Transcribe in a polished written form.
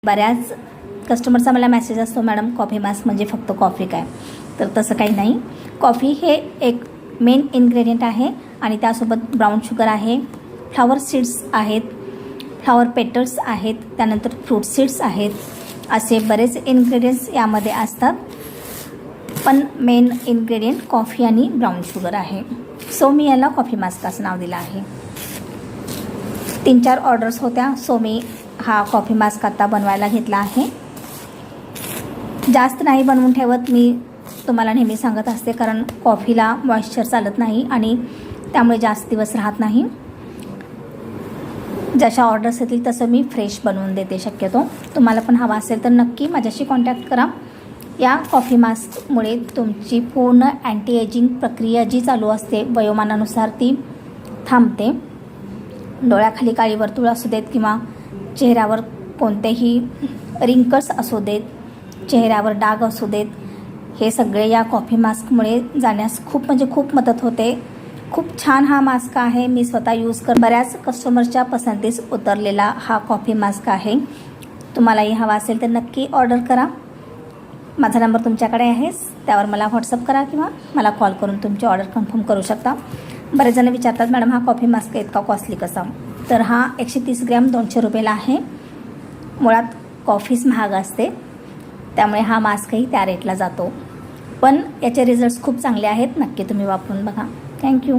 बऱ्याच कस्टमरचा मला मेसेज असतो, मॅडम कॉफी मास्क म्हणजे फक्त कॉफी काय? तर तसं काही नाही. कॉफी हे एक मेन इन्ग्रेडियंट आहे आणि त्यासोबत ब्राऊन शुगर आहे, फ्लावर सीड्स आहेत, फ्लावर पेटल्स आहेत, त्यानंतर फ्रूट सीड्स आहेत. असे बरेच इन्ग्रेडियंट्स यामध्ये असतात, पण मेन इन्ग्रेडियंट कॉफी आणि ब्राऊन शुगर आहे. सो मी याला कॉफी मास्क असं नाव दिलं आहे. 3-4 ऑर्डर्स होत्या, सो मी हा कॉफी मास्क आता बनवायला घेतला आहे. जास्त नाही बनवून ठेवत मी, तुम्हाला नेहमी सांगत असते, कारण कॉफीला मॉइश्चर चालत नाही आणि त्यामुळे जास्त दिवस राहत नाही. जशा ऑर्डर्स येतील तसं मी फ्रेश बनवून देते शक्यतो. तुम्हाला पण हवा असेल तर नक्की माझ्याशी कॉन्टॅक्ट करा. या कॉफी मास्कमुळे तुमची पूर्ण अँटी एजिंग प्रक्रिया जी चालू असते वयोमानानुसार ती थांबते. डोळ्याखाली काळी वर्तुळ असू देत किंवा चेहऱ्यावर कोणतेही रिंकल्स असू देत, चेहऱ्यावर डाग असू देत, हे सगळे या कॉफी मास्कमुळे जाण्यास खूप म्हणजे खूप मदत होते. खूप छान हा मास्क आहे. मी स्वतः यूज बऱ्याच कस्टमरच्या पसंतीस उतरलेला हा कॉफी मास्क आहे. तुम्हालाही हवा असेल तर नक्की ऑर्डर करा. माझा नंबर तुमच्याकडे आहेच, त्यावर मला व्हॉट्सअप करा किंवा मला कॉल करून तुमची ऑर्डर कन्फर्म करू शकता. बरेच जण विचारतात, मॅडम हा कॉफी मास्क इतका कॉस्टली कसा? तर हा 130 ग्रॅम 200 रुपयाला आहे. मुळात कॉफीच महाग असते, त्यामुळे हा मास्कही त्या रेटला जातो. पण याचे रिझल्ट्स खूप चांगले आहेत. नक्की तुम्ही वापरून बघा. थँक्यू.